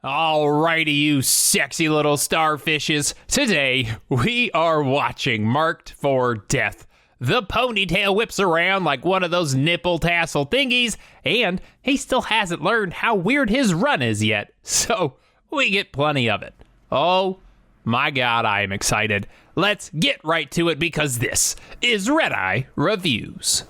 Alrighty, you sexy little starfishes. Today, we are watching Marked for Death. The ponytail whips around like one of those nipple tassel thingies, and he still hasn't learned how weird his run is yet, so we get plenty of it. Oh my god, I am excited. Let's get right to it because this is Redeye Reviews.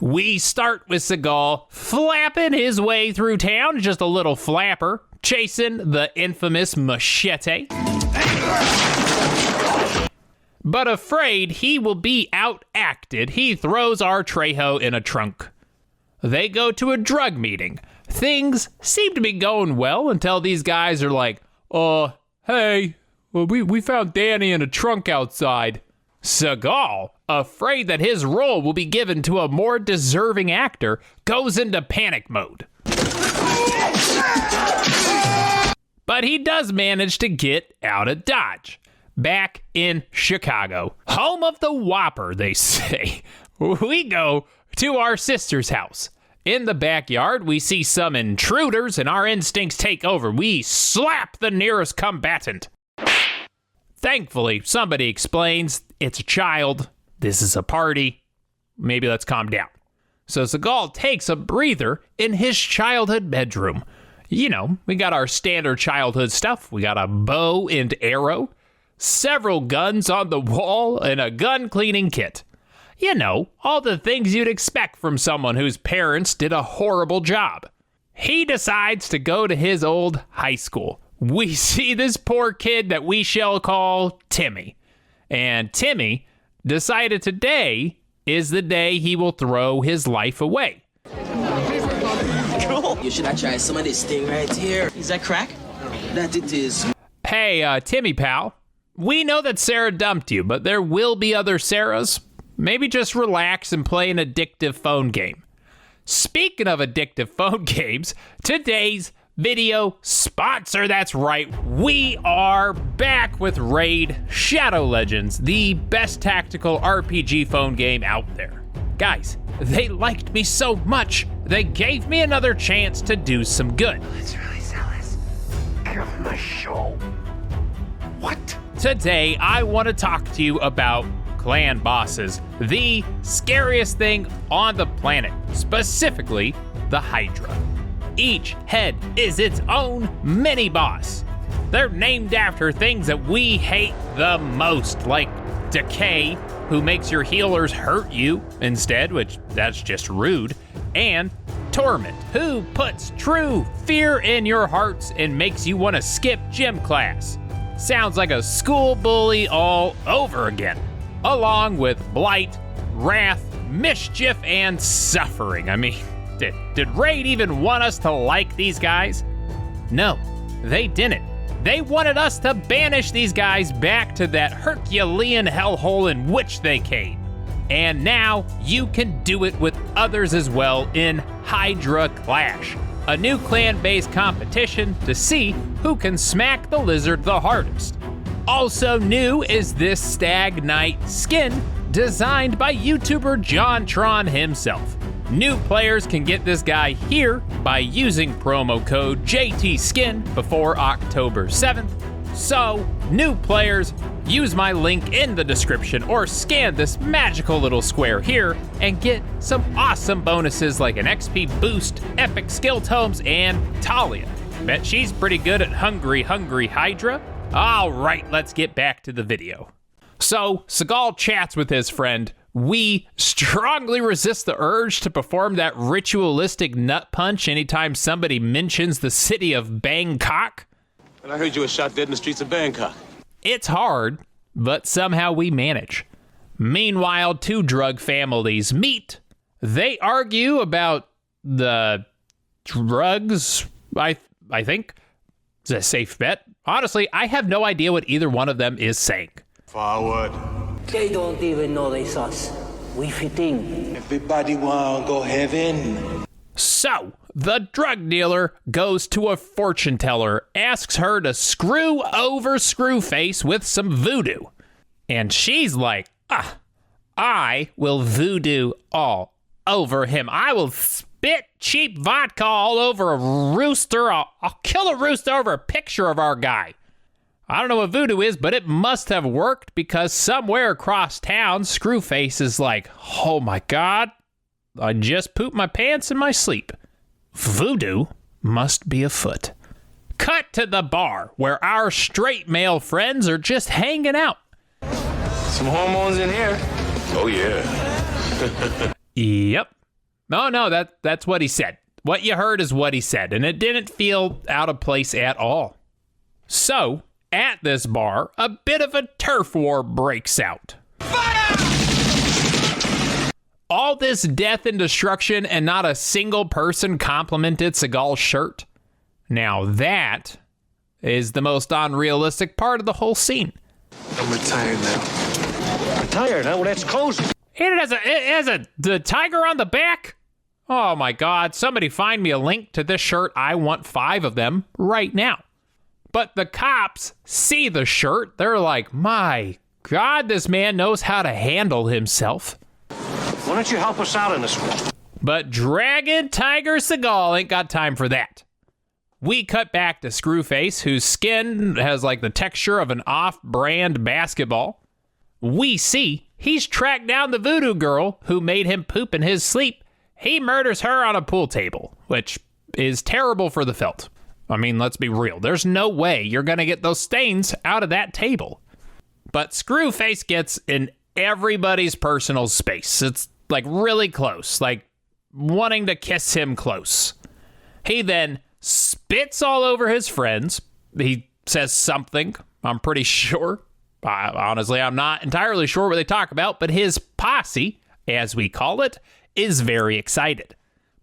We start with Seagal flapping his way through town, just a little flapper, chasing the infamous machete. But afraid he will be outacted, he throws our Trejo in a trunk. They go to a drug meeting. Things seem to be going well until these guys are like, hey, well, we found Danny in a trunk outside. Seagal, afraid that his role will be given to a more deserving actor, goes into panic mode. But he does manage to get out of Dodge. Back in Chicago, home of the Whopper, they say, we go to our sister's house. In the backyard, we see some intruders and our instincts take over. We slap the nearest combatant. Thankfully, somebody explains, it's a child, this is a party, maybe let's calm down. So Seagal takes a breather in his childhood bedroom. You know, we got our standard childhood stuff. We got a bow and arrow, several guns on the wall, and a gun cleaning kit. You know, all the things you'd expect from someone whose parents did a horrible job. He decides to go to his old high school. We see this poor kid that we shall call Timmy. And Timmy decided today is the day he will throw his life away. Cool. You should have tried some of this thing right here. Is that crack? That it is. Hey, Timmy pal, we know that Sarah dumped you, but there will be other Sarahs. Maybe just relax and play an addictive phone game. Speaking of addictive phone games, today's video sponsor, that's right, we are back with Raid Shadow Legends, the best tactical RPG phone game out there. Guys, they liked me so much, they gave me another chance to do some good. Let's really sell this. Give them a show. What? Today, I want to talk to you about clan bosses, the scariest thing on the planet, specifically the Hydra. Each head is its own mini-boss. They're named after things that we hate the most, like Decay, who makes your healers hurt you instead, which that's just rude, and Torment, who puts true fear in your hearts and makes you want to skip gym class. Sounds like a school bully all over again, along with Blight, Wrath, Mischief, and Suffering. I mean, did Raid even want us to like these guys? No, they didn't. They wanted us to banish these guys back to that Herculean hellhole in which they came. And now you can do it with others as well in Hydra Clash, a new clan-based competition to see who can smack the lizard the hardest. Also new is this Stag Knight skin designed by YouTuber JonTron himself. New players can get this guy here by using promo code JTSkin before October 7th. So, new players, use my link in the description or scan this magical little square here and get some awesome bonuses like an XP boost, epic skill tomes, and Tallia. Bet she's pretty good at Hungry Hydra. All right, let's get back to the video. So, Seagal chats with his friend. We strongly resist the urge to perform that ritualistic nut punch anytime somebody mentions the city of Bangkok. And I heard you were shot dead in the streets of Bangkok. It's hard, but somehow we manage. Meanwhile, two drug families meet. They argue about the drugs, I think. It's a safe bet. Honestly, I have no idea what either one of them is saying. Forward. They don't even know they sus. We fit in. Everybody wanna go heaven. So, the drug dealer goes to a fortune teller, asks her to screw over Screwface with some voodoo. And she's like, I will voodoo all over him. I will spit cheap vodka all over a rooster. I'll kill a rooster over a picture of our guy. I don't know what voodoo is, but it must have worked because somewhere across town, Screwface is like, oh my God, I just pooped my pants in my sleep. Voodoo must be afoot. Cut to the bar where our straight male friends are just hanging out. Some hormones in here. Oh, yeah. Yep. No, that's what he said. What you heard is what he said, and it didn't feel out of place at all. So, at this bar, a bit of a turf war breaks out. Fire! All this death and destruction, and not a single person complimented Seagal's shirt. Now that is the most unrealistic part of the whole scene. I'm retired now. Retired, huh? Well, that's cozy. And it has the tiger on the back. Oh my God, somebody find me a link to this shirt. I want 5 of them right now. But the cops see the shirt. They're like, my God, this man knows how to handle himself. Why don't you help us out in this one? But Dragon Tiger Seagal ain't got time for that. We cut back to Screwface, whose skin has like the texture of an off-brand basketball. We see he's tracked down the voodoo girl who made him poop in his sleep. He murders her on a pool table, which is terrible for the felt. I mean, let's be real. There's no way you're going to get those stains out of that table. But Screwface gets in everybody's personal space. It's like really close, like wanting to kiss him close. He then spits all over his friends. He says something, I'm pretty sure. Honestly, I'm not entirely sure what they talk about, but his posse, as we call it, is very excited.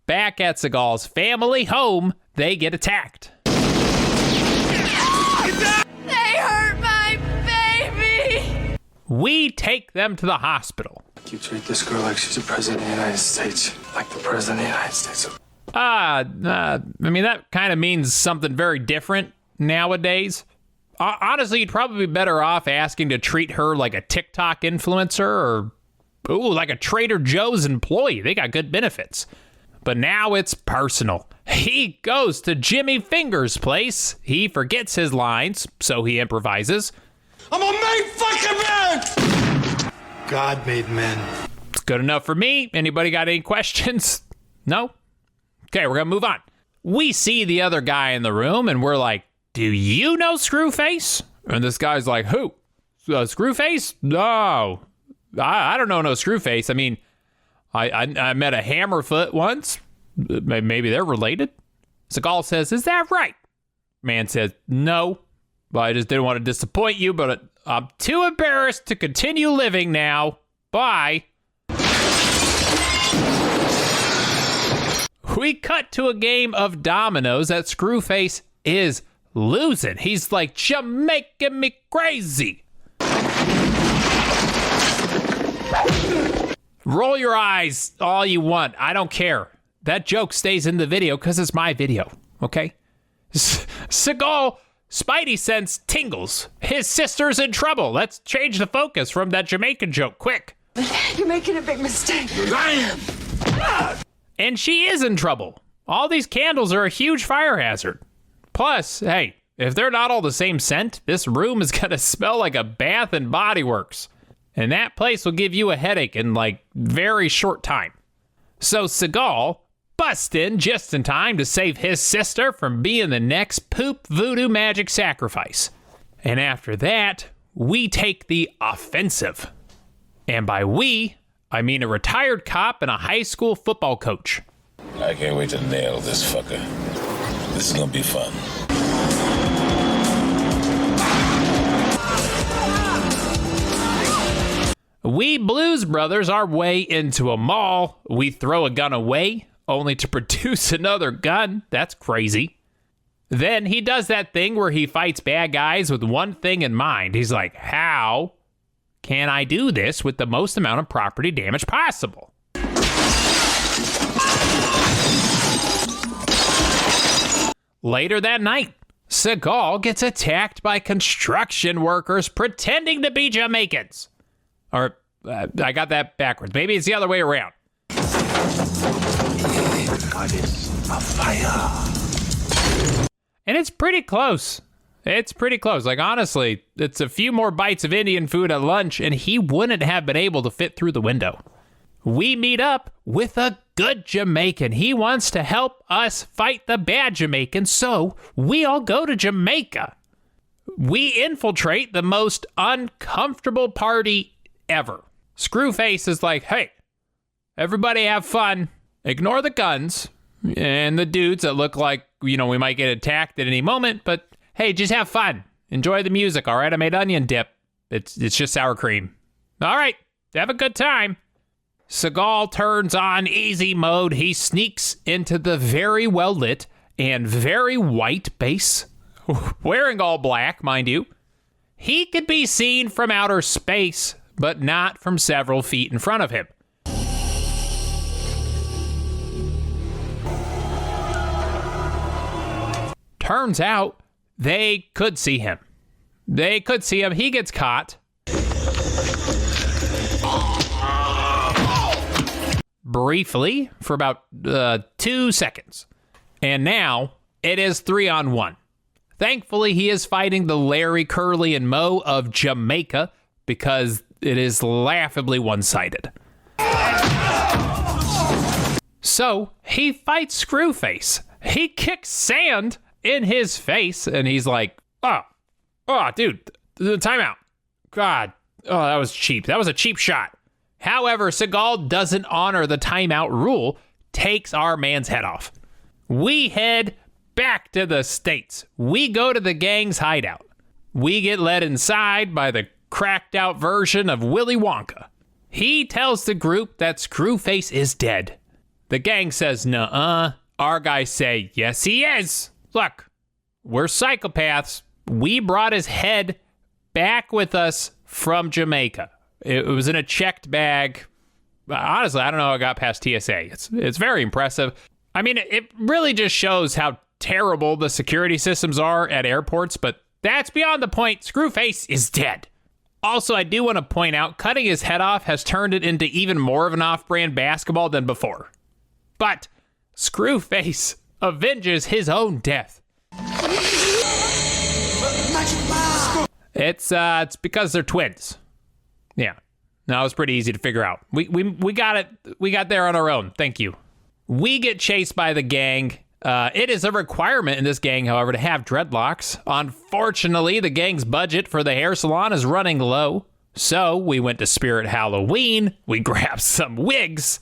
Back at Seagal's family home, they get attacked. They hurt my baby! We take them to the hospital. You treat this girl like she's the president of the United States. Like the president of the United States. I mean, that kind of means something very different nowadays. Honestly, you'd probably be better off asking to treat her like a TikTok influencer or, like a Trader Joe's employee. They got good benefits. But now it's personal. He goes to Jimmy Finger's place. He forgets his lines, so he improvises. I'm a made fucking man! God made men. It's good enough for me. Anybody got any questions? No? Okay, we're gonna move on. We see the other guy in the room, and we're like, do you know Screwface? And this guy's like, who? Screwface? No. I don't know no Screwface. I mean, I met a Hammerfoot once. Maybe they're related. Seagal says, is that right? Man says, no. Well, I just didn't want to disappoint you, but I'm too embarrassed to continue living now. Bye. We cut to a game of dominoes that Screwface is losing. He's like, you're making me crazy. Roll your eyes all you want. I don't care. That joke stays in the video because it's my video, okay? Seagal, Spidey sense tingles. His sister's in trouble. Let's change the focus from that Jamaican joke, quick. You're making a big mistake. And she is in trouble. All these candles are a huge fire hazard. Plus, hey, if they're not all the same scent, this room is gonna smell like a Bath and Body Works. And that place will give you a headache in like very short time. So Seagal busts in just in time to save his sister from being the next poop voodoo magic sacrifice. And after that, we take the offensive. And by we, I mean a retired cop and a high school football coach. I can't wait to nail this fucker. This is gonna be fun. We Blues Brothers our way into a mall. We throw a gun away, only to produce another gun. That's crazy. Then he does that thing where he fights bad guys with one thing in mind. He's like, how can I do this with the most amount of property damage possible? Later that night, Seagal gets attacked by construction workers pretending to be Jamaicans. Or, I got that backwards. Maybe it's the other way around. Goddess of fire. And it's pretty close. It's pretty close. Like, honestly, it's a few more bites of Indian food at lunch, and he wouldn't have been able to fit through the window. We meet up with a good Jamaican. He wants to help us fight the bad Jamaicans, so we all go to Jamaica. We infiltrate the most uncomfortable party ever. Screwface is like, hey, everybody have fun. Ignore the guns and the dudes that look like, we might get attacked at any moment, but hey, just have fun. Enjoy the music, all right? I made onion dip. It's just sour cream. All right, have a good time. Seagal turns on easy mode. He sneaks into the very well-lit and very white base, wearing all black, mind you. He could be seen from outer space, but not from several feet in front of him. Turns out they could see him. He gets caught. Briefly, for about 2 seconds. And now, it is 3-on-1. Thankfully, he is fighting the Larry, Curly, and Moe of Jamaica because it is laughably one-sided. So, he fights Screwface. He kicks sand in his face, and he's like, oh, dude, the timeout. God, that was cheap. That was a cheap shot. However, Seagal doesn't honor the timeout rule, takes our man's head off. We head back to the States. We go to the gang's hideout. We get led inside by the cracked out version of Willy Wonka. He tells the group that Screwface is dead. The gang says, nuh-uh. Our guys say, yes, he is. Look, we're psychopaths. We brought his head back with us from Jamaica. It was in a checked bag. Honestly, I don't know how it got past TSA. It's very impressive. I mean, it really just shows how terrible the security systems are at airports, but that's beyond the point. Screwface is dead. Also, I do want to point out, cutting his head off has turned it into even more of an off-brand basketball than before. But Screwface avenges his own death. It's because they're twins. Yeah. No, it was pretty easy to figure out. We got it. We got there on our own. Thank you. We get chased by the gang. It is a requirement in this gang, however, to have dreadlocks. Unfortunately, the gang's budget for the hair salon is running low. So we went to Spirit Halloween. We grabbed some wigs.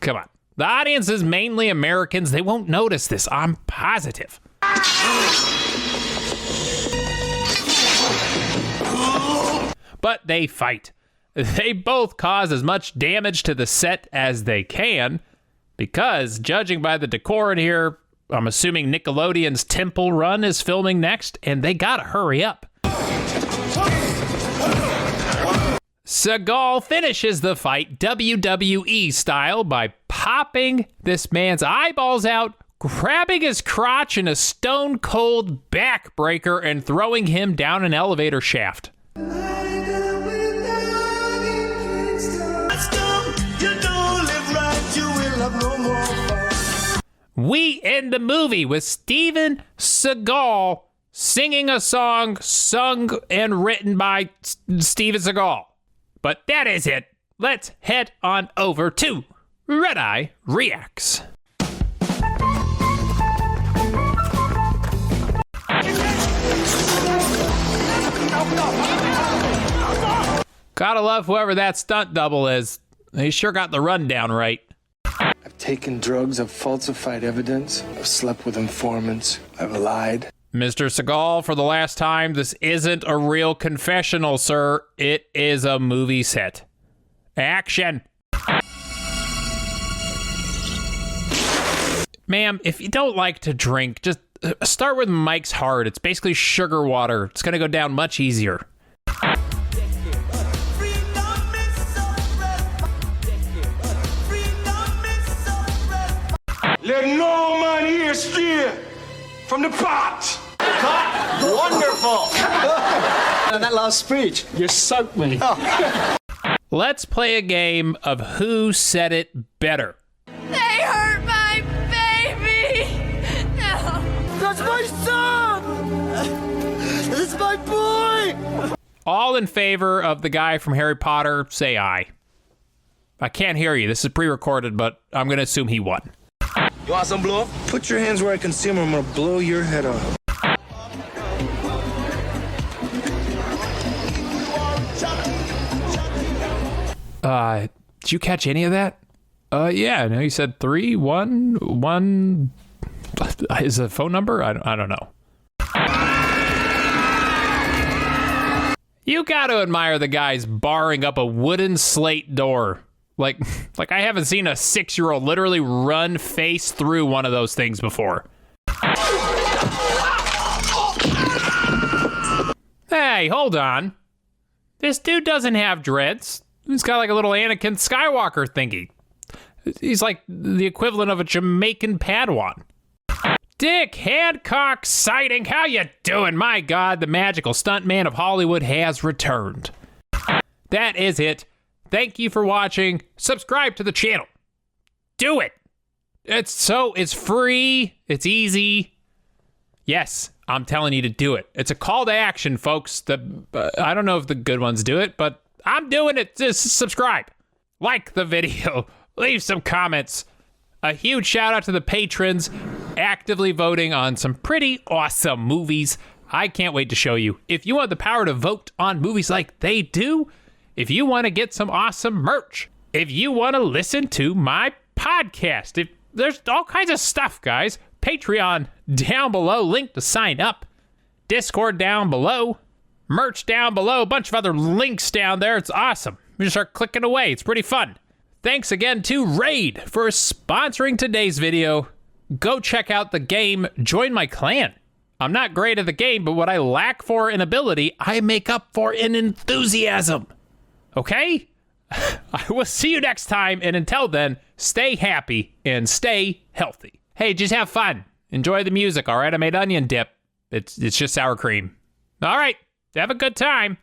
Come on. The audience is mainly Americans. They won't notice this. I'm positive. But they fight. They both cause as much damage to the set as they can because, judging by the decor in here, I'm assuming Nickelodeon's Temple Run is filming next, and they gotta hurry up. Seagal finishes the fight WWE style by popping this man's eyeballs out, grabbing his crotch in a stone-cold backbreaker, and throwing him down an elevator shaft. We end the movie with Steven Seagal singing a song sung and written by Steven Seagal. But that is it. Let's head on over to Redeye Reacts. Gotta love whoever that stunt double is. He sure got the rundown right. I've taken drugs, I've falsified evidence, I've slept with informants, I've lied. Mr. Seagal, for the last time, this isn't a real confessional, sir. It is a movie set. Action. Ma'am, if you don't like to drink, just start with Mike's Hard. It's basically sugar water. It's gonna go down much easier. Let no man hear steer from the pot. Wonderful. And that last speech, you soaked me. Let's play a game of who said it better. They hurt my baby! No! That's my son! That's my boy! All in favor of the guy from Harry Potter, say aye. I can't hear you. This is pre-recorded, but I'm going to assume he won. You want some blow? Put your hands where I can see them, or I'm gonna blow your head off. Did you catch any of that? Yeah, no, you said 3, 1, 1. Is the phone number? I don't know. You got to admire the guys barring up a wooden slate door. Like I haven't seen a 6-year-old literally run face through one of those things before. Hey, hold on. This dude doesn't have dreads. He's got like a little Anakin Skywalker thingy. He's like the equivalent of a Jamaican Padawan. Dick Hancock sighting. How you doing? My God, the magical stuntman of Hollywood has returned. That is it. Thank you for watching. Subscribe to the channel. Do it. It's free. It's easy. Yes, I'm telling you to do it. It's a call to action, folks. I don't know if the good ones do it, but I'm doing it. Just subscribe. Like the video. Leave some comments. A huge shout out to the patrons actively voting on some pretty awesome movies. I can't wait to show you. If you want the power to vote on movies like they do, if you want to get some awesome merch, if you want to listen to my podcast, there's all kinds of stuff, guys. Patreon down below, link to sign up. Discord down below. Merch down below. A bunch of other links down there. It's awesome. You just start clicking away. It's pretty fun. Thanks again to Raid for sponsoring today's video. Go check out the game. Join my clan. I'm not great at the game, but what I lack for in ability, I make up for in enthusiasm. Okay? I will see you next time, and until then, stay happy and stay healthy. Hey, just have fun. Enjoy the music, all right? I made onion dip. It's just sour cream. All right, have a good time.